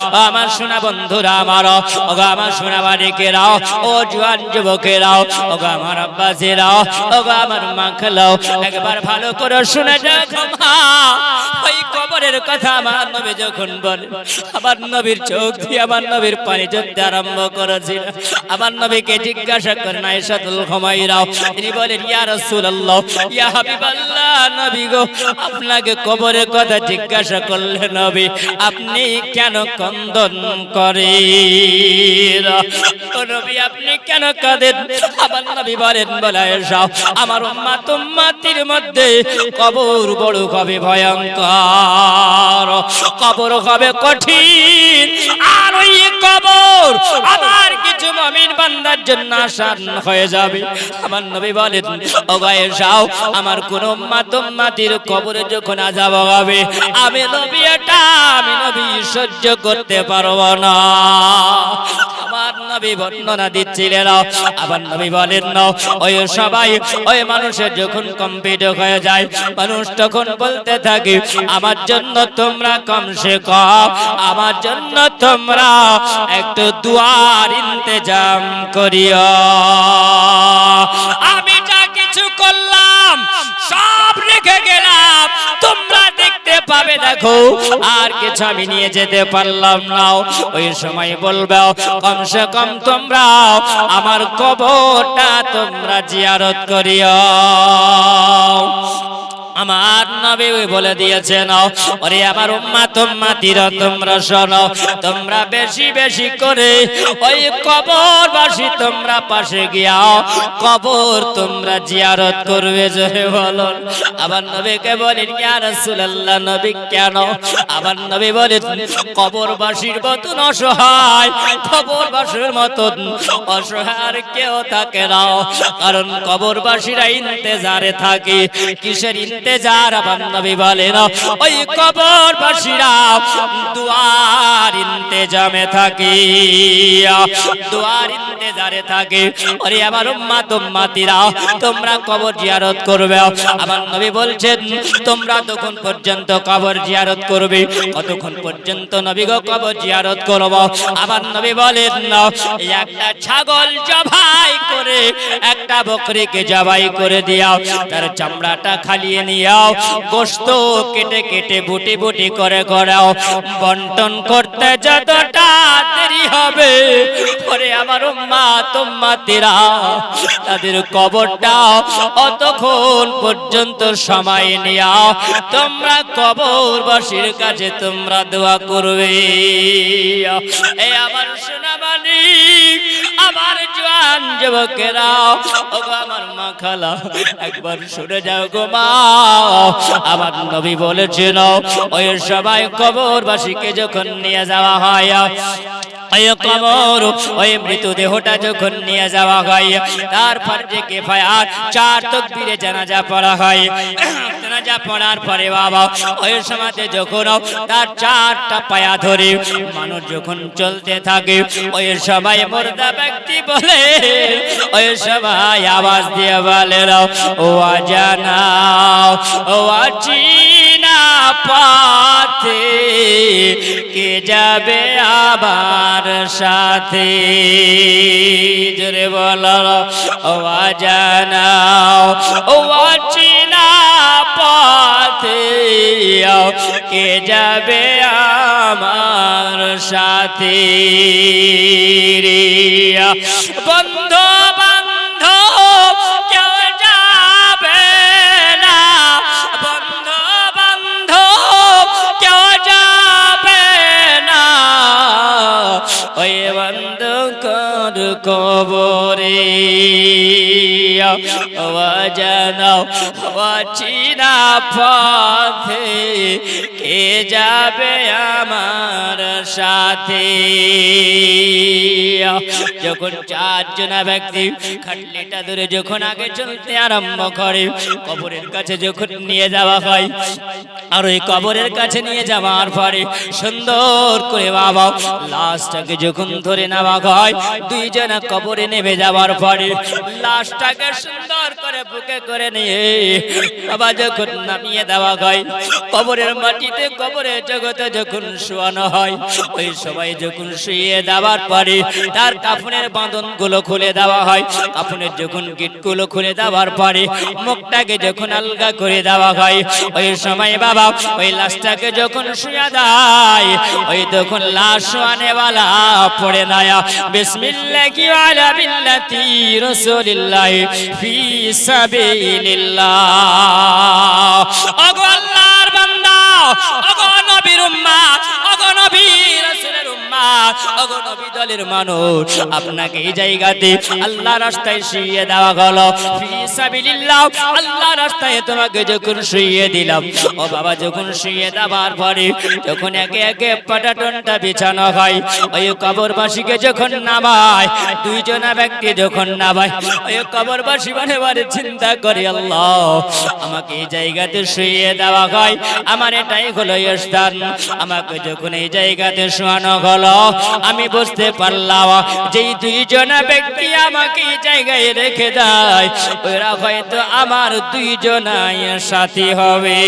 আমার সোনা বন্ধুরা আমার, ওগো আমার সোনা বালিকেরাও, ও জওয়ান যুবকেরাও, ওগো আমার আব্বাসেরাও, ওগো আমার মা খালাও, একবার ভালো করে শুনে দেখো মা, ওই কবরের কথা আমার নবী যখন বলে, আমার নবীর চোখ দিয়ে আমার নবীর পানি ঝরতে আরম্ভ করেছিল। আমার নবীকে জিজ্ঞাসা করেন আয়েশাতুল হুমায়রা, তিনি বলেন ইয়া রাসূলুল্লাহ, ইয়া হাবিবাল্লাহ, নবী গো, আপনাকে কবরের কথা জিজ্ঞাসা করলে নবী আপনি কেন ক্রন্দন করেন? ও নবী আপনি কেন কাঁদেন? আমার নবী বলেন, বলে আয়েশা, আমার উম্মত উম্মতির মধ্যে কবর বড় হবে ভয়ঙ্কর, কবর হবে কঠিন, আর ওই কবর আমার কিছু মুমিন বান্দার জন্য আসান হয়ে যাবে। আমার নবী বলেন, ও আয়েশা, আমার কোন উম্মত উম্মতির কবরে যখন আযাব হবে, আমি নবী সহ্য করতে পারবো না। আমার নবী বর্ণনা দিচ্ছিলেন, আবার নবী বলেন না, ওই সবাই ওই মানুষের যখন কমপ্লিট হয়ে যায়, মানুষ তখন বলতে থাকে, আমার জন্য তোমরা কমসে কম আমার জন্য তোমরা একটু দুয়ার ইন্তজাম করিও। আমি যা কিছু করলাম সব রেখে গেলাম, তোমরা দেখতে পাবে, দেখো আর কিছু আমি নিয়ে যেতে পারলাম না। ওই সময় বলবে, কমসে কম তোমরা আমার কবরটা তোমরা জিয়ারত করিও। আমার নবী বলে দিয়েছেন, ওরে আমার উম্মত উম্মতিরা তোমরা শোনো, তোমরা বেশি বেশি করে ওই কবরবাসী তোমরা পাশে গিয়া কবর তোমরা জিয়ারত করবে। জোরে বলুন। আবার নবীকে বলেন, ইয়া রাসূলুল্লাহ, নবী কেন? আবার নবী বলেন, কবরবাসীর মতন অসহায়, কবরবাসীর মতন অসহায় আর কেউ থাকে না, কারণ কবরবাসীরা ইন্তেজারে থাকে। কিসের ইন্তেজার? আবার নবী বলেন, ওই কবরবাসীরা দুয়ার ইন্তেজামে থাকে, দুয়ার ইন্তেজারে থাকে। ওরে আমার উম্মত উম্মতিরা তোমরা কবর জিয়ারত করবে। আমার নবী বলছেন, তোমরা তখন পর্যন্ত কবর জিয়ারত করবে, কতক্ষণ পর্যন্ত নবী গো কবর জিয়ারত করব? আবার নবী বলেন, একটা ছাগল জবাই করে, একটা বকরিকে জবাই করে দিও, তার চামড়াটা খালিয়ে নিও, গোশত কেটে কেটে বুটি বুটি করে করাও, বন্টন করতে যতটা দেরি হবে, ওরে আমার উম্মত উম্মতিরা তাদের কবরটা অতক্ষণ পর্যন্ত সময় নিও, তোমরা কবরবাসীর কাছে তোমরা দোয়া করবে। এই আমার সোনা মানিক, আমার জওয়ান যুবকেরা, ওগো আমার মা খালা, একবার শুনে যাও গো মা। আমার নবী বলেছেন, ওই সবাই কবরবাসীকে যখন নিয়ে যাওয়া হয়, ওই কবর ওই মৃতদেহটা যখন নিয়ে যাওয়া হয়, তারপর যে কিফায়াত 4 তাকবীরে জানাজা পড়া হয়। জানাজা পড়ার পরে বাবা ওই সময়তে যখন তার 4টা পায়া ধরে মানুষ যখন চলতে থাকে, ওই সবাই মুর্দা ব্যক্তি বলে, ওই সবাই আওয়াজ দিয়ে বলে, ও আজানা ও আচিনা পাতে কে যাবে আবার সাথে। জোরে বলো, ও আজানা ও আচিনা পাতে কে যাবে আমার সাথে। বন্ধু বান্ধব কেউ যাবে না, বন্ধু বান্ধব কেউ যাবে না, ওই বন্ধুকর কবরে অজানা অচিনা পথে কে যাবে আমার সাথে। যখন 4 জনা ব্যক্তি খাটলিটা ধরে যখন আগে চলতে আরম্ভ করে, কবরের কাছে যখন নিয়ে যাওয়া হয়, আর ওই কবরের কাছে নিয়ে যাওয়ার পরে সুন্দর করে বাবা লাশটাকে যখন ধরে নেওয়া হয়, 2 জনা কবরে নেমে যাওয়ার পরে লাশটাকে সুন্দর করে বুকে করে নিয়ে বাবা যখন নামিয়ে দেওয়া হয় কবরের মাটিতে, কবরের জগতে যখন শোয়ানো হয়, ওই সময় যখন শুয়ে দেওয়ার পরে তার কাফনের বাঁধন গুলো খুলে দেওয়া হয়। কাফনের যখন গিট গুলো খুলে দেওয়ার পরে মুখটাকে যখন আলগা করে দেওয়া হয়, ওই সময় বাবা ওই লাশটাকে যখন শুয়ে দেয়, ওই তখন লাশ শোয়ানেওয়ালা পড়ে নায়া বিসমিল্লাহি আলা বিল্লাতি রাসূলিল্লাহ ফি সাবিলিল্লাহ। ওগো আল্লাহর বান্দা, ওগো নবীর উম্মত, ওগো নবী রাসূলের উম্মত, ওগো নবী দলের মানুষ, আপনাকে এই জায়গাতে আল্লাহর রাস্তায় শুইয়ে দেওয়া হলো ফি সাবিলিল্লাহ। আল্লাহর রাস্তায় তোমাকে যখন শুইয়ে দিলাম, ও বাবা যখন শুইয়ে দেওয়ার পরে যখন একে একে পাটাটনটা বিছানো হয়, ওই কবরবাসীকে যখন নামায়, দুইজনা ব্যক্তি যখন নামায়, ওই কবরবাসী মনে মনে চিন্তা করে আল্লাহ আমাকে এই জায়গাতে শুইয়ে দেওয়া হয়, আমার এটাই হলো স্থান। আমাকে যখন এই জায়গাতে শোয়ানো হলো, আমি বুঝতে পারলাম যেই দুইজনা ব্যক্তি আমাকে এই জায়গায় রেখে দেয়, ওরা হয়তো আমার দুইজনাই সাথী হবে।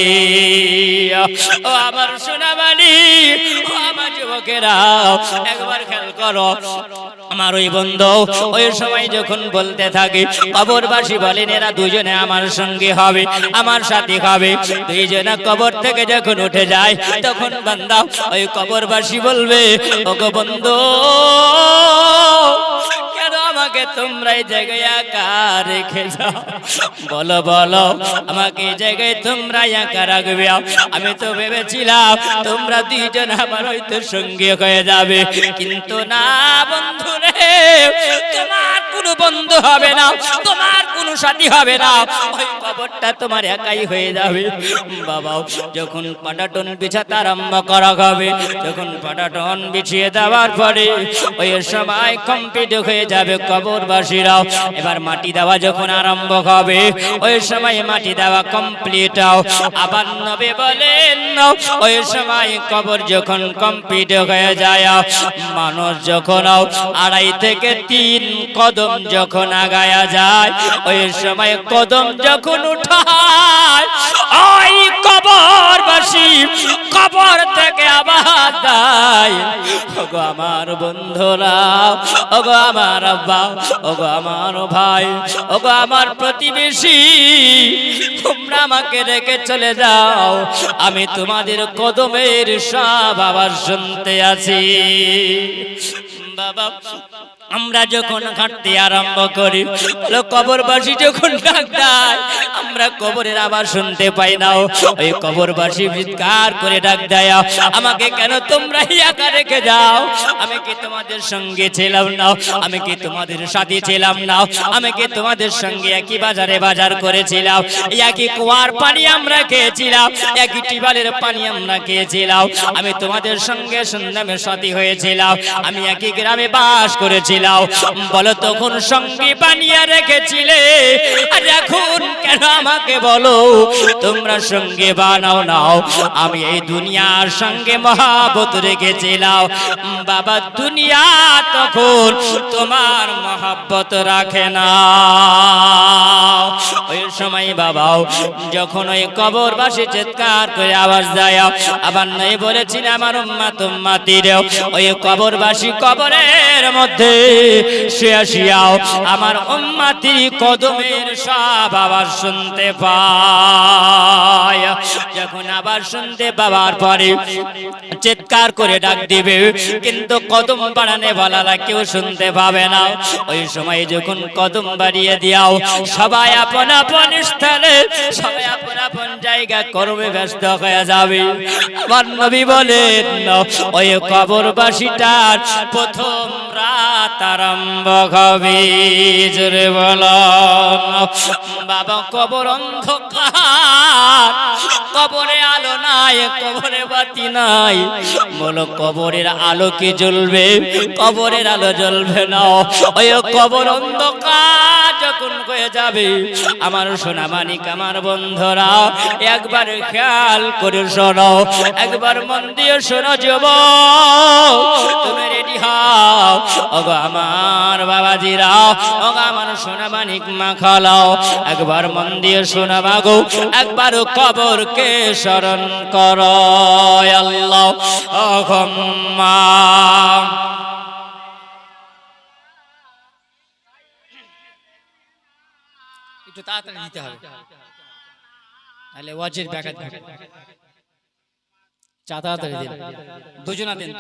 ও আমার সোনামানি, ও আমার যুবকেরা, একবার খেয়াল করো, আমার ওই বন্ধু ওই সময় যখন বলতে থাকে, কবরবাসী বলেন এরা দুজনে আমার সঙ্গে হবে, আমার সাথী হবে। দুইজনা কবর থেকে যখন উঠে যায়, তখন বান্দা ওই কবরবাসী বলবে, ওগো বন্ধু কেন আমাকে তোমরা এই জায়গায় একা রেখে যাও? বলো বলো, আমাকে এই জায়গায় তোমরা একা রাখবে? আমি তো ভেবেছিলাম তোমরা দুইজন আমার হয়তো সঙ্গী হয়ে যাবে, কিন্তু না বন্ধু রে, তোমার কোনো বন্ধু হবে না, তোমার কোনো সাথী হবে না, ওই কবরটা তোমার একাই হয়ে যাবে। বাবা যখন পাটাটন বিছাতে আরম্ভ করা হবে, যখন পাটাটন বিছিয়ে দেওয়ার পরে ওই সময় কমপ্লিট হয়ে যাবে কবরবাসীরাও। এবার মাটি দেওয়া যখন আরম্ভ হবে, ওই সময় মাটি দেওয়া কমপ্লিট। আবার নবী বলেন ওই সময় কবর যখন কমপ্লিট হয়ে যায়, মানুষ যখন 2.5 থেকে 3 কদম যখন আগায়া যায়, ওই সময় কদম যখন উঠায়, ওই কবরবাসী কবর থেকে আবার দেয়, ওগো আমার বন্ধুরা, ওগো আমার আব্বা, ওগো আমার ভাই, ওগো আমার প্রতিবেশী, তোমরা আমাকে রেখে চলে যাও, আমি তোমাদের কদমের সব আবার শুনতে আছি। বাবা আমরা যখন হাঁটতে আরম্ভ করি, কবরবাসী যখন ডাক দেয়, আমরা কবরের আবার শুনতে পাই না। ওই কবরবাসী চিৎকার করে ডাক দেয়, আমাকে কেন তোমরা একা রেখে যাও? আমি কি তোমাদের সঙ্গে ছিলাম না? আমি কি তোমাদের সাথী ছিলাম না? আমি কি তোমাদের সঙ্গে একই বাজারে বাজার করেছিলাম? একই কুয়ার পানি আমরা খেয়েছিলাম, একই টিউবওয়েলের পানি আমরা খেয়েছিলাম। আমি তোমাদের সঙ্গে সন্ধানে সাথী হয়েছিলাম, আমি একই গ্রামে বাস করেছি। বলো তখন সঙ্গী বানিয়ে রেখেছিলে, আর এখন কেন আমাকে বলো তোমরা সঙ্গে বানাও নাও? আমি এই দুনিয়ার সঙ্গে মহাব্বত রেখেছিলাম। বাবা দুনিয়া তখন তোমার মহাব্বত রাখে না। ওই সময় বাবাও যখন ওই কবরবাসী চিৎকার করে আওয়াজ দেয়, আবার নয় বলেছিল আমার উম্মত উম্মতিরেও ওই কবরবাসী কবরের মধ্যে শুয়াও আমার উম্মতি কদমের সব আওয়াজ শুনতে পায়। যখন আবার শুনতে পাওয়ার পরে চিৎকার করে ডাক দিবে, কিন্তু কদম বাড়ানে বলারা কেউ শুনতে পাবে না। ওই সময় যখন কদম বাড়িয়ে দিয়াও, সবাই আপন আপন স্থানে, সবাই আপন আপন জায়গা কর্মে ব্যস্ত হয়ে যাবে। আমার নবী বলেন ওই কবরবাসীটার প্রথম রাত আরম্ভ হবে। জোরে বলুন বাবা, কবর অন্ধকার, কবরে আলো নাই, কবরে বাতি নাই। বলো কবরের আলো কি জ্বলবে? কবরের আলো জ্বলবে না। ওই কবর অন্ধকার যখন হয়ে যাবে, আমার সোনা মানিক, আমার বন্ধুরা একবার খেয়াল করে শোনো, একবার মন দিয়ে শোনো যুবক, তুমি রেডি হও। ওগো আমার বাবাজিরা, ওগো আমার সোনা মানিক মাখালাও একবার মন দিয়ে শোনা মাগো একবার কবরকে স্মরণ করো আল্লাহ আল্লাহুম্মা একটু তাড়াতাড়ি দিতে হবে তাহলে ওয়াজের ব্যাঘাত ঘটে চা তাড়াতাড়ি দিন দুজনা দেন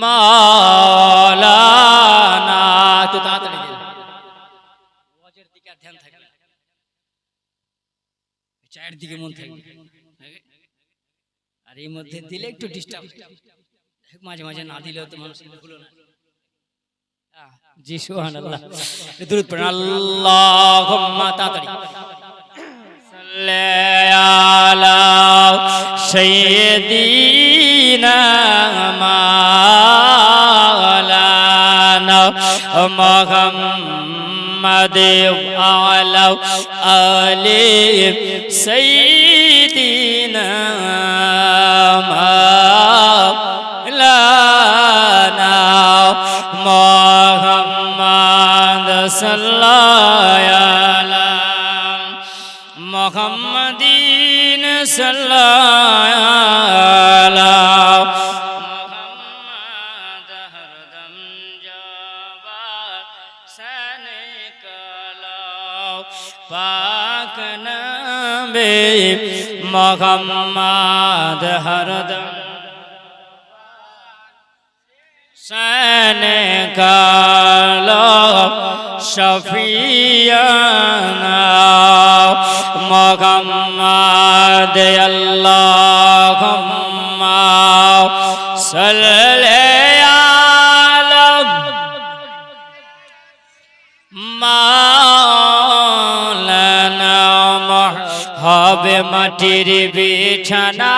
মাওলানা একটু তাড়াতাড়ি দিন ওয়াজের দিকে আর ধ্যান থাকবে চায়ের দিকে মন থাকবে আর এই মধ্যে দিলে একটু ডিস্টার্ব মাঝে মাঝে না দিলেও তো মানুষ ভুলো না জি সুবহানাল্লাহ দুরূদ পড়েন আল্লাহুম্মা তাতারি সাল্লি আলা সাইয়্যিদিনা মাওলানা মুহাম্মাদ আলা আলি সাইয়্যিদিনা মাওলানা মুহাম্মাদ সাল্লাল্লাহু আলা মুহাম্মাদিন সাল্লাল্লাহু আলা মুহাম্মাদ হরদম জবার সানে কালাও পাক নবী মুহাম্মাদ হরদম শানে কালো শফিয়ানা মুহাম্মাদ আল্লাহুম্মা সাল্লি আলা মাওলানা হবে মাটির বিছানা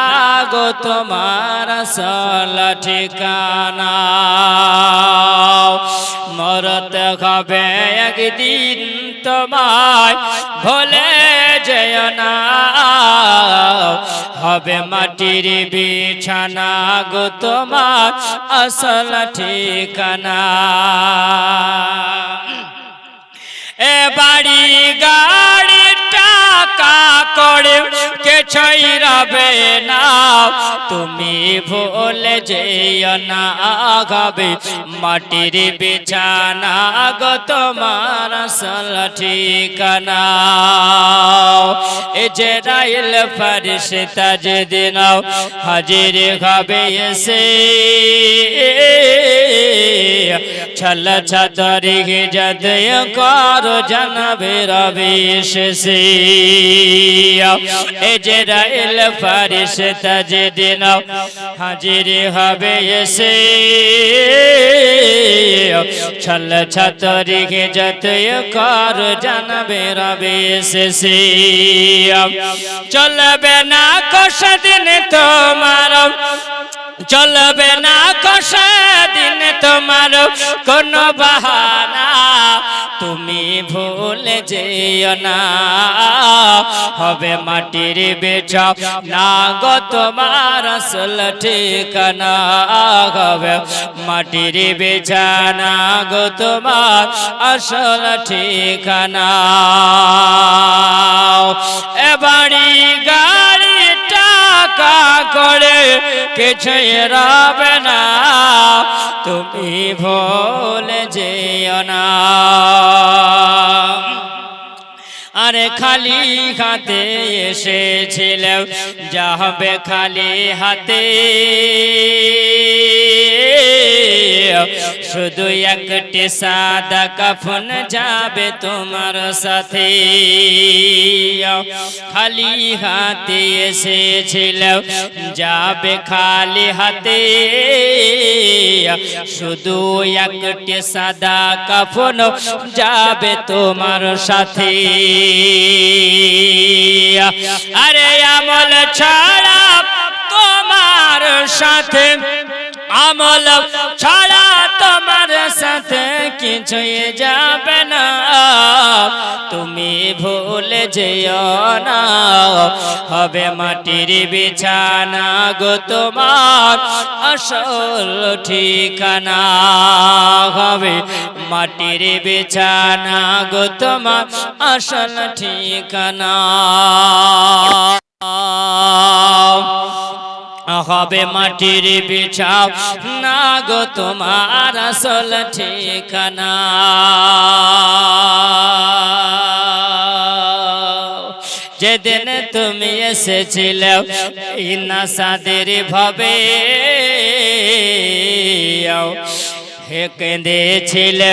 গো তোমার আসল ঠিকানা মরতে হবে একদিন তোমায় ভুলে যেও না হবে মাটির বিছানা গো তোমার আসল ঠিকানা এ বাড়ি গাড়ি টাকা করে কিছুই রবে না তুমি ভুলে যেও না হবে মাটির বিছানা গো তোমার আসল ঠিকানা এ জিবরাইল ফেরেশতা যেদিন হাজির হবে এসে ছল ছাতরি হিজত কর জানবে রবি শেষে এ জিবরাইল ফেরেশতা যেদিন হাজির হবে এসে ছল ছাতরি হিজত কর জানবে রবি শেষে চলবে না কষদিন তোমার চলবে না কষদিন তোমার কোন বাহানা তুমি ভুলে যেও না হবে মাটির বিছানা গো তোমার আসল ঠিকানা হবে মাটির বিছানা গো তোমার আসল ঠিকানা এ বাড়ি গাড়ি টাকা করে কিছুই রবে না তুমি ভুলে যেও না আরে খালি হাতে এসেছিল যাবে খালি হাতে শুধু একটি সাদা কাফন যাবে তোমার সাথে খালি হাতে এসেছিল যাবে খালি হাতে শুধু একটি সাদা কাফন যাবে তোমার সাথে আরে আমল ছাড়া তোমার সাথে আমল ছাড়া তোমার সাথে কিছুই যাবে না, তুমি ভুলে যেও না, হবে মাটির বিছানা গো তোমার আসল ঠিকানা, হবে মাটির বিছানা গো তোমার আসল ঠিকানা, হবে মাটির বিছানা গো তোমার আসল ঠিকানা। যেদিন তুমি এসেছিলে এই নাসাদের ভাবে, হে কেঁদেছিলে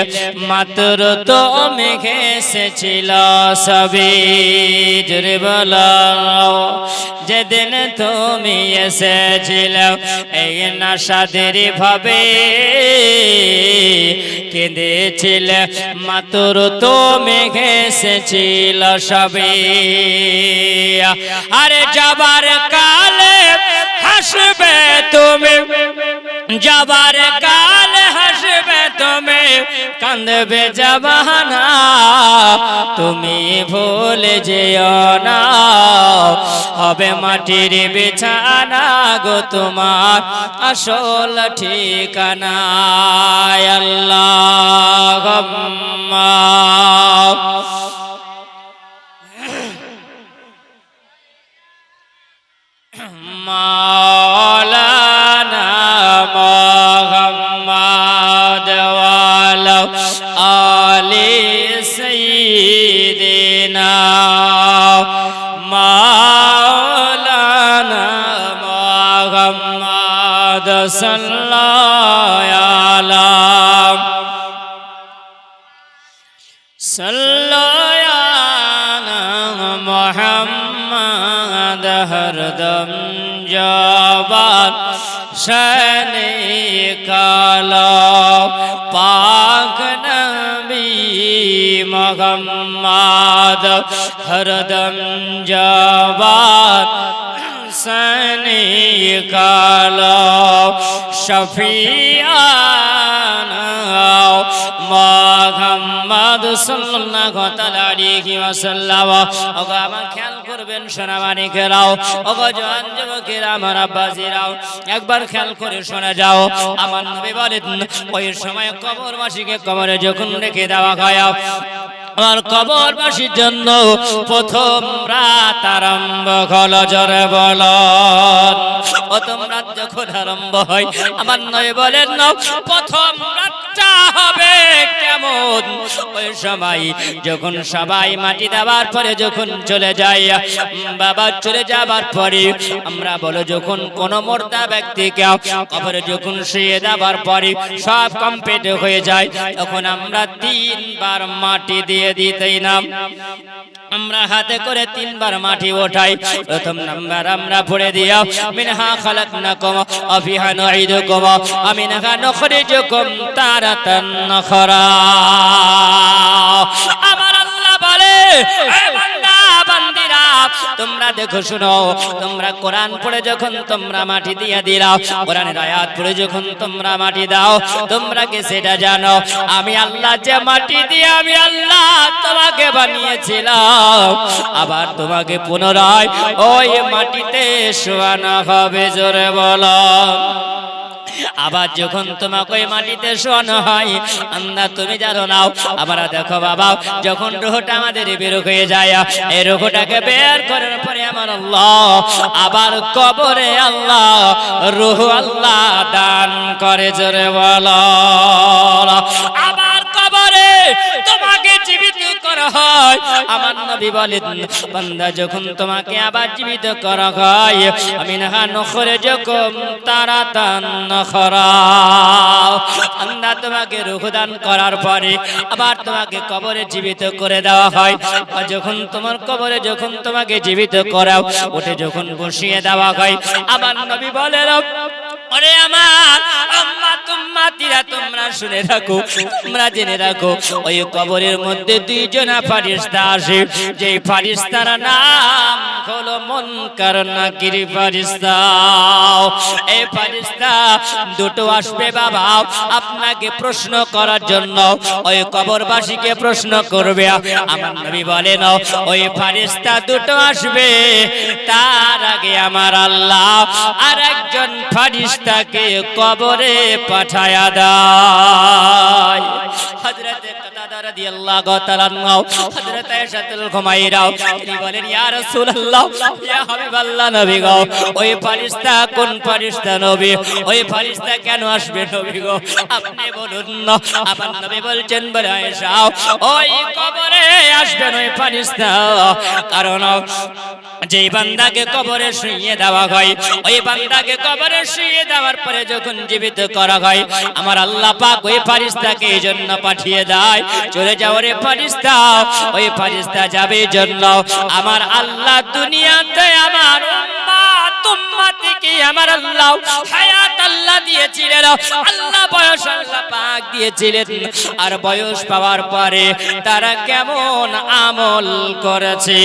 মাত্র তুমি ঘেসেছিল সবে, জোরে বলো। যেদিন তুমি এসেছিলে এই নাসাদের ভাবে, কেঁদেছিলে মাত্র তুমি ঘেসেছিল সবে, আরে যাবার কালে হাসবে তুমি, যাবার কালে হাসবে তুমি, কাঁদবে জামানা, তুমি ভুলে যেও না, হবে মাটির বিছানা গো তোমার আসল ঠিকানা। আল্লাহুম্মা মাওলানা মুহাম্মদ ওয়ালা আলি সাইয়্যিদিনা, মাওলানা মুহাম্মদ সাল্লাল্লাহু আলা মুহাম্মদ হরদম জবান শানে কালা, পাক নবী মুহাম্মদ হরদম জবান শানে কালা, শফিয়ানা মুহাম্মদ সাল্লাল্লাহু তাআলা আলাইহি ওয়াসাল্লাম। ওগো আমার খেয়াল করবেন সোনামানিকেরাও, ওগো জওয়ান যুবকেরা, আমার আব্বাজিরাও, একবার খেয়াল করে শোনা যাও। আমার নবী বলেন ওই সময় কবরবাসীকে কবরে যখন রেখে দেওয়া হয়, আর কবরবাসীর জন্য প্রথম রাত আরম্ভ হলো, জোরে বলো। প্রথম রাত যখন আরম্ভ হয়, আমার নবী বলেন প্রথম রাতটা হবে কেমন? ওই সময় যখন সবাই মাটি দেওয়ার পরে যখন চলে যায়, বাবা চলে যাবার পরে আমরা বলো যখন কোন মুর্দা ব্যক্তিকে কবরে যখন শুয়ে দেওয়ার পরে সব কমপ্লিট হয়ে যায়, তখন আমরা 3 বার মাটি দিয়ে দিতেই না, আমরা হাতে করে 3 বার মাটি ওঠাই। প্রথম নাম্বার আমরা পড়ে দিয়া মিনহা খালাকনাকুম ওয়া ফিহা নুঈদুকুম ওয়া মিনহা নুখরিজুকুম তারাতান উখরা। আমার আল্লাহ বলে এ বান্দা বান্দিরা, তোমরা দেখো শুনো, তোমরা কোরআন পড়ে যখন তোমরা মাটি দিয়ে দিলাও, কোরআনের আয়াত পড়ে যখন তোমরা মাটি দাও, তোমরা কি সেটা জানো আমি আল্লাহ যে মাটি দিয়ে আমি আল্লাহ তোমাকে বানিয়েছিলাম, আবার তোমাকে পুনরায় ওই মাটিতে শোয়ানো হবে, জোরে বলো। আবার যখন তোমাকে ওই মাটিতে শোয়ানো হয়, আল্লাহ তুমি জানো নাও, আমরা দেখো বাবা যখন রূহটা আমাদের বের হয়ে যায়, এই রূহটাকে বের করার পরে আমার আল্লাহ আবার কবরে আল্লাহ রূহ আল্লাহ দান করে, জোরে বলো। আবার কবরে তোমাকে জীবিত করা হয়, আমার নবী বলেন বান্দা যখন তোমাকে আবার জীবিত করা হয়, মিনহা নুখরিজুকুম তারাতান উখরা, বান্দা তোমাকে রূহ দান করার পরে আবার তোমাকে কবরে জীবিত করে দেওয়া হয়। আর যখন তোমার কবরে যখন তোমাকে জীবিত করাও ওঠে যখন বসিয়ে দেওয়া হয়, আমার নবী বলেন ওরে আমার আম্মা উম্মতিরা তোমরা শুনে রাখো, তোমরা জেনে রাখো, ওই কবরের মধ্যে দুইজনা ফেরেশতা আসে, যেই ফেরেশতার নাম হলো মুনকার নাকির ফেরেশতা। এই ফেরেশতা দুটো আসবে বাবা আপনাকে প্রশ্ন করার জন্য, ওই কবরবাসীকে প্রশ্ন করবে। আমার নবী বলেন ওই ফেরেশতা দুটো আসবে, তার আগে আমার আল্লাহ আরেকজন ফেরেশতাকে কবরে পাঠায়া দেয়। হযরত কাতাদা রাদিয়াল্লাহু তাআলা আনহু, হযরত আয়েশাতুল খুমাইরা তিনি বলেন ইয়া রাসূলুল্লাহ, ইয়া হাবিবাল্লাহ নবী গো, ওই ফেরেশতা কোন ফেরেশতা নবী? ওই ফেরেশতা কেন আসবে নবী গো? আপনি বলুন না। আমার নবী বলছেন বলে আয়েশা, ওই কবরে আসবেন ওই ফেরেশতা, কারণ যেই বান্দাকে কবরে শুইয়ে দেওয়া হয়, ওই বান্দাকে কবরে শুইয়ে দেওয়ার পরে যখন জীবিত করা হয়, আমার আল্লাহ পাক ওই ফেরেশতাকে এই জন্য পাঠিয়ে দেয়, চলে যাও রে ফেরেশতা। ওই ফেরেশতা যাবে এই জন্য আমার আল্লাহ দুনিয়াতে আমার উম্মতকে আমার আল্লাহ হায়াত আল্লাহ দিয়েছিলেন, আল্লাহ বয়স আল্লাহ পাক দিয়েছিলেন। আর বয়স পাওয়ার পরে তারা কেমন আমল করেছে,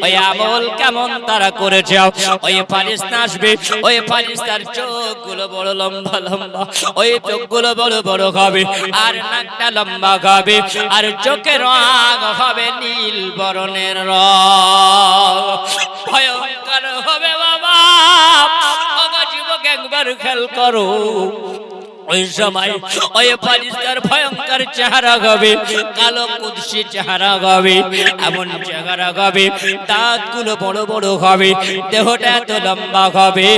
ওই আমল কেমন তারা করেছে, ওই ফেরেশতা আসবে, ওই ফেরেশতার চোখগুলো বড় লম্বা লম্বা, ওই চোখগুলো বড় বড় হবে, আর নাকটা লম্বা হবে, আর চোখের রং হবে নীল বরণের রং, ভয়ঙ্কর হবে বাবা। ওগো যুবক একবার খেয়াল করো, ওই সময় ওই ফেরেশতার ভয়ঙ্কর চেহারা হবে, কালো কুদসি চেহারা হবে, এমন চেহারা হবে, দাঁতগুলো বড় বড় হবে, দেহটা এত লম্বা হবে,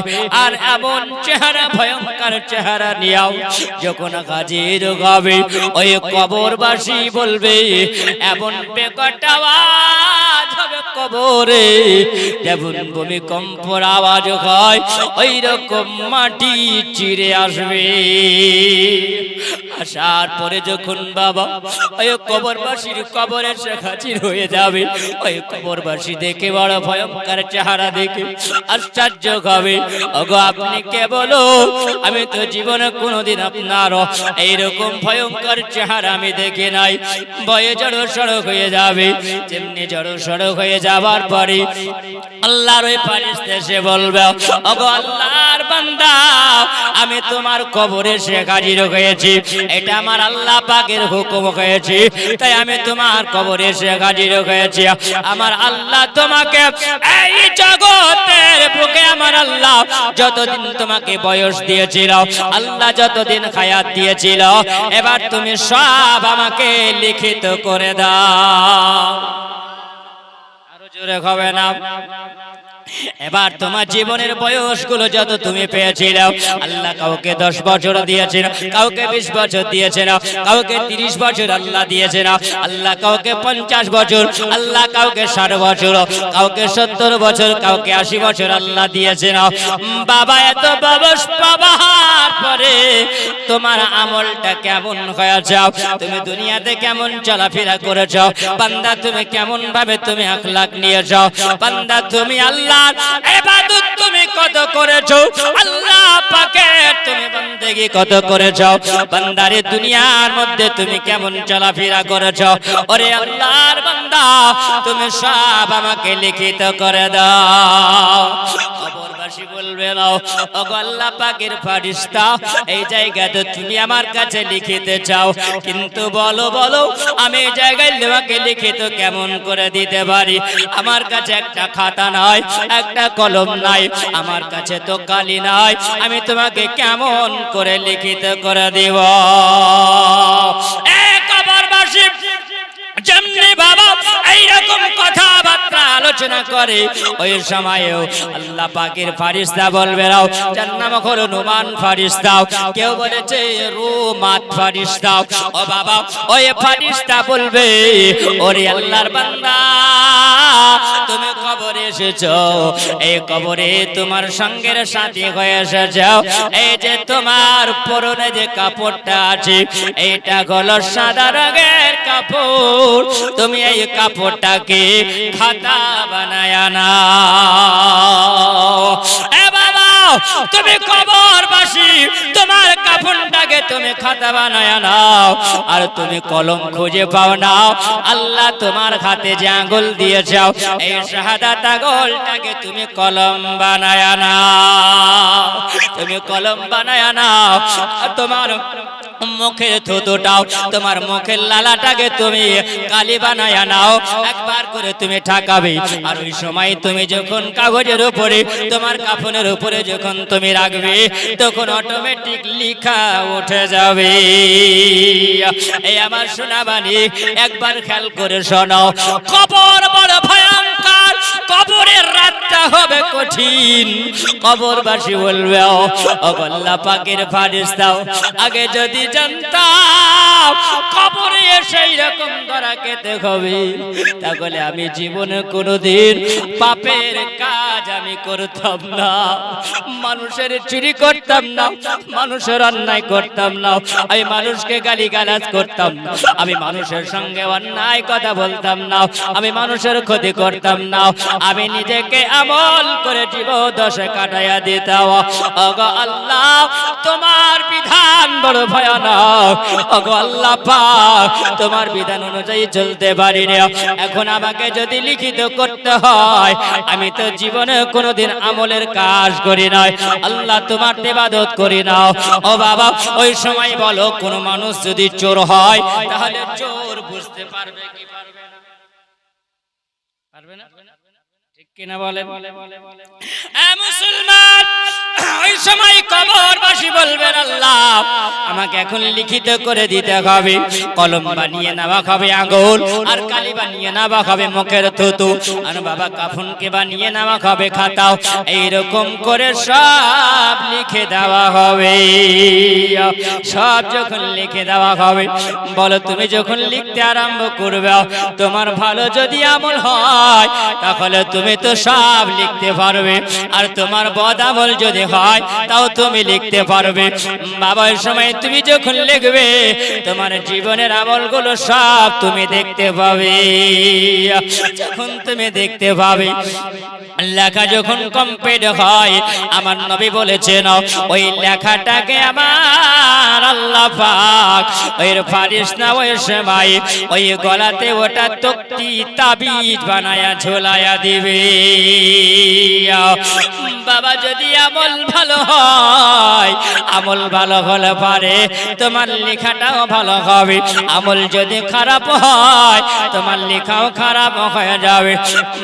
আর এমন চেহারা ভয়ঙ্কর চেহারা নিয়েও যখন হাজির হবে, ওই কবরবাসী বলবে এমন বেকট আওয়াজ হবে কবরে, যেমন ভূমিকম্পর আওয়াজ হয়, ওই রকম মাটি চিরে আসবে। আসার পরে যখন বাবা ওই কবরবাসীর কবরে সে হাজির হয়ে যাবে, ওই কবরবাসী দেখে বড় ভয়ঙ্কর চেহারা দেখে আশ্চর্য হবে, ওগো আপনি কে বলো, আমি তো জীবনে কোনোদিন আপনার এইরকম ভয়ঙ্কর চেহারা আমি দেখি নাই। ভয়ে জড়ো সড়ক হয়ে যাবে, যেমনি জড়ো সড়ক হয়ে যাবার পরে আল্লাহর ওই ফেরেশতা এসে বলবে, ওগো আল্লাহর বান্দা, আমি তোমার কবরে সে হাজির হয়েছি, এটা আমার আল্লাহ পাকের হুকুম হয়েছে, তাই আমি তোমার কবরে সে হাজির হয়েছি। আমার আল্লাহ তোমাকে এই জগতের বুকে আমার আল্লাহ যতদিন তোমাকে বয়স দিয়েছিল, আল্লাহ যতদিন হায়াত দিয়েছিল, এবার তুমি সব আমাকে লিখিত করে দাও। আরো জোরে হবে না? এবার তোমার জীবনের বয়সগুলো যত তুমি পেয়েছিল, আল্লাহ কাউকে 10 বছর দিয়েছেন, কাউকে 20 বছর দিয়েছেন, কাউকে 30 বছর আল্লাহ দিয়েছেন, আল্লাহ কাউকে 50 বছর, আল্লাহ কাউকে 60 বছর, কাউকে 70 বছর, কাউকে 80 বছর আল্লাহ দিয়েছেন। বাবা এত বয়স পাবার পরে তোমার আমলটা কেমন হয়েছে, তুমি দুনিয়াতে কেমন চলাফেরা করেছো, বান্দা তুমি কেমন ভাবে তুমি আখলাক নিয়েছো, বান্দা তুমি আল্লাহ ইবাদত তুমি কত করেছো, আল্লাহ পাকের তুমি বন্দেগি কত করেছো, বান্দারে দুনিয়ার মধ্যে তুমি কেমন চলাফেরা করেছো, ওরে আল্লাহর বান্দা তুমি সব আমাকে লিখিত করে দাও। কবরবাসী বলবে না, ওগো আল্লাহ পাকের ফেরেশতা, এই জায়গাতে তুমি আমার কাছে লিখিতে চাও, কিন্তু বলো বলো আমি এই জায়গায় তোমাকে লিখিত কেমন করে দিতে পারি? আমার কাছে একটা খাতা নাই, একটা কলম নাই, আমার কাছে তো কালি নাই, আমি তোমাকে কেমন করে লিখিত করে দিব? কবরবাসী যেমনি বাবা এইরকম কথাবার্তা আলোচনা করে, ওই সময়ও আল্লাহ পাকের ফেরেশতা বলবে নাও, যার নাম হলো নুমান ফেরেশতা, কেউ বলেছে রুমাত ফেরেশতা। ও বাবা ওই ফেরেশতা বলবে, ওরে আল্লাহর বান্দা, তুমি কবরে এসেছো, এই কবরে তোমার সঙ্গের সাথী হয়ে এসেছো, এই যে তোমার পরনে যে কাপড়টা আছে, এইটা হলো সাদা রঙের কাপড়, তুমি এই কাপড়টাকে খাতা বানায়া নাও। এ বাবা তুমি কবরবাসী তোমার কাফনটাকে তুমি খাতা বানায়া নাও, আর তুমি কলম খুঁজে পাও না, আল্লাহ তোমার হাতে যে আঙ্গুল দিয়েছো এই শাহাদাত আঙ্গুলটাকে তুমি কলম বানায়া নাও, তুমি কলম বানায়া নাও। তোমার মুখের থুতুটাও, তোমার মুখের লালাটাকে তুমি কালি বানায়া নাও, একবার করে তুমি ঠাকাবে। আর ওই সময় তুমি যখন কাগজের উপরে তোমার কাফনের উপরে যখন তুমি রাখবে, তখন অটোমেটিক লেখা উঠে যাবে। এই আমার সোনাবাণী একবার খেয়াল করে শোনো, কবর বড় ভয়ঙ্কর, কবরের রাতটা হবে কঠিন। কবরবাসী বলবে ও আল্লাহ পাকের ফেরেশতাও, আগে যদি জানতাম কবরে সেই রকম ধরা খেতে হবে, তাহলে আমি জীবনে কোনোদিন পাপের কাজ আমি করতাম না, মানুষের চুরি করতাম না, মানুষের অন্যায় করতাম না, আমি মানুষকে গালিগালাজ করতাম না, আমি মানুষের সঙ্গে অন্যায় কথা বলতাম না, আমি মানুষের ক্ষতি করতাম না, আমি নিজেকে আমল করে জীবদ্দশা কাটাইয়া দিতাম। ওগো আল্লাহ তোমার বিধান বড় ভয়ানক, ওগো আল্লাহ পাক তোমার বিধান অনুযায়ী চলতে পারি না। এখন আমাকে যদি লিখিত করতে হয়, আমি তো জীবনে কোনোদিন আমলের কাজ করি নাই, আল্লাহ তোমার ইবাদত করি না। ও বাবা, ওই সময় বলো কোন মানুষ যদি চোর হয়, তাহলে চোর বুঝতে পারবে কি পারবে না? পারবে না? ঠিক কিনা বলে? মুসলমান, ওই সময় কবরবাসী বলবেন আল্লাহ আমাকে এখন লিখিত করে দিতে হবে, কলম বানিয়ে নেওয়া হবে আঙ্গুল, আর কালি বানিয়ে নেওয়া হবে মুখের থুতু, আর বাবা কাফনকে বানিয়ে নেওয়া হবে খাতাও, এইরকম করে সব লিখে দেওয়া হবে। সব যখন লিখে দেওয়া হবে, বলো তুমি যখন লিখতে আরম্ভ করবে, তোমার ভালো যদি আমল হয় তাহলে তুমি তো সব লিখতে পারবে, আর তোমার বদ আমল যদি হয় তাও তুমি লিখতে পারবে। বাবা ওই সময় তুমি যখন লিখবে, তোমার জীবনের আমলগুলো সব তুমি দেখতে পাবে। যখন তুমি দেখতে পাবে, লেখা যখন কমপ্লিট হয়, আমার নবী বলেছেন ওই লেখাটাকে আমার আল্লাহ পাক ওই ফেরেশতা ওই সময় ওই গলাতে ওটা তক্তি তাবিজ বানায়া ঝোলায়া দিবে। বাবা যদি আমল ভালো হয়, আমল ভালো হলে পারে তোমার লেখাটাও ভালো হবে, আমল যদি খারাপ হয় তোমার লেখাও খারাপ হয়ে যাবে।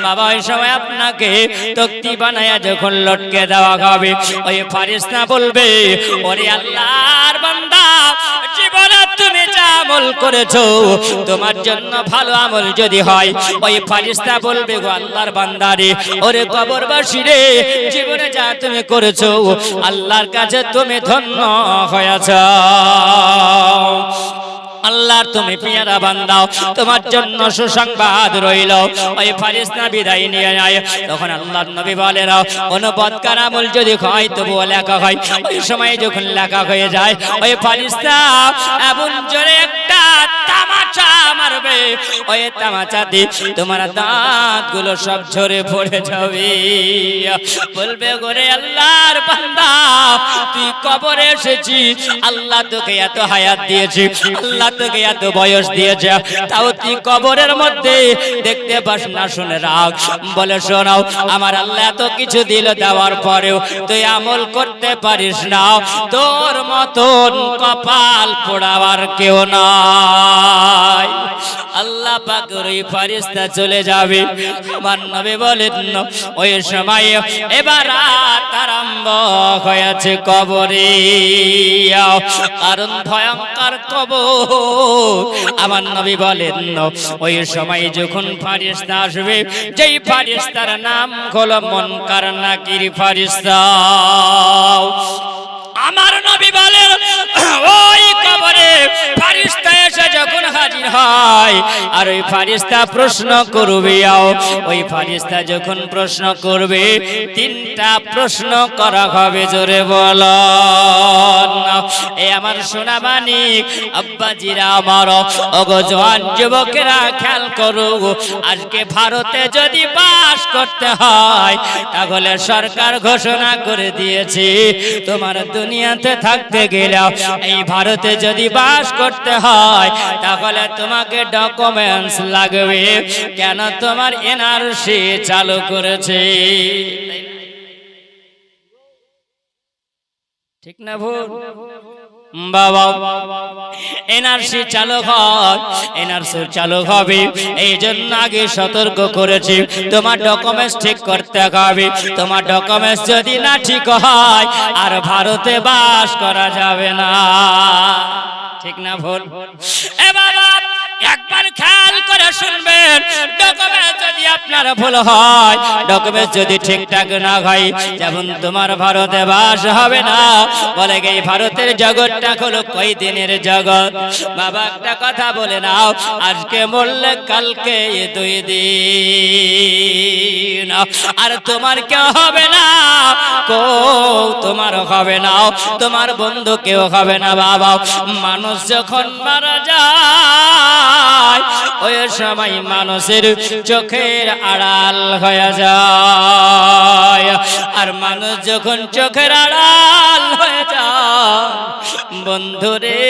বাবা ওই সময় আপনাকে তক্তি বানায়া যখন লটকে দেওয়া হবে, ওই ফেরেশতা বলবে ওরে আল্লাহর বান্দা, জীবনে তুমি যা আমল করেছো তোমার জন্য ভালো আমল যদি হয়, ওই ফেরেশতা বলবে গো আল্লাহর বান্দা রে, ওরে কবরবাসী রে, জীবনে যা তুমি করেছো আল্লাহর কাছে তুমি ধন্য হয়েছো। আল্লাহর তুমি পেয়ারা বান্দা, তোমার জন্য সুসংবাদ রইল। ওই ফেরেশতা বিদায় নিয়ে যায়, তখন আল্লাহর নবী বলেন কোন বদকার আমল যদি হয় তবুও লেখা হয়। ওই সময় যখন লেখা হয়ে যায়, ওই ফেরেশতা এমন জোরে একটা তামাচা মারবে, ওই তামাচাতে তোমার দাঁতগুলো সব ঝরে পড়ে যাবে। বলবে গোরে আল্লাহর বান্দা, তুই কবরে এসেছিস, আল্লাহ তোকে এত হায়াত দিয়েছে, আল্লাহ তোকে এত বয়স দিয়েছে, তাও তুই কবরের মধ্যে দেখতে পাস না। শুনে রাখ, বলে শোনাও, আমার আল্লাহ এত কিছু দিল, দেওয়ার পরেও তুই আমল করতে পারিস না, তোর মতন কপাল পোড়াবার কেউ নাই। আল্লাহ পাকের ওই ফেরেশতা চলে যাবে। আমার নবী বলেন ওই সময় এবার রাত আরম্ভ হয়েছে কবরে, কারণ ভয়ঙ্কর কবর। আমার নবী বলেন ওই সময় যখন ফেরেশতা আসবে, যেই ফেরেশতার নাম হলো মুনকার নাকির ফেরেশতা, আমার নবী বলেন ওই কবরে ফেরেশতা এসে যখন হাজির হয় আর ওই ফারিস্তা প্রশ্ন করবে ওই ফারিস্তা যখন প্রশ্ন করবে তিনটা প্রশ্ন করা হবে জোরে বলো এই আমার সোনা মানিক আব্বাজিরা আমার ওগো জওয়ান যুবকেরা খেয়াল করো আজকে ভারতে যদি বাস করতে হয় তাহলে সরকার ঘোষণা করে দিয়েছে তোমার দুনিয়াতে থাকতে গেলে এই ভারতে যদি বাস করতে হয় তাহলে তোমাকে ডকুমেন্টস লাগবে কেন তোমার এনআরসি চালু করেছে ঠিক না ভুল বাবা এনআরসি চালু হয় এনআরসি চালু হবে এই জন্য আগে সতর্ক করেছি তোমার ডকুমেন্টস ঠিক করতে হবে তোমার ডকুমেন্টস যদি না ঠিক হয় আর ভারতে বাস করা যাবে না ঠিক না ভুল এ বাবা একবার খেয়াল করে শুনবেন ডকুমেন্টস যদি আপনার ভুল হয় ডকুমেন্টস যদি ঠিকঠাক না হয় যেমন তোমার ভারতে বাস হবে না বলে এই ভারতের জগৎটা হলো কই দিনের জগৎ বাবা একটা কথা বলে নাও আজকে মরলে কালকে 2 দিন আর তোমার কেউ হবে না তোমার হবে না তোমার বন্ধু কেউ হবে না বাবা মানুষ যখন মারা যায় ওই সময় মানুষের চোখের আড়াল হয়ে যায় আর মানুষ যখন চোখের আড়াল হয়ে যায় বন্ধুরে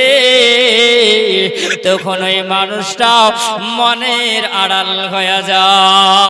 তখন ওই মানুষটাও মনের আড়াল হয়ে যায়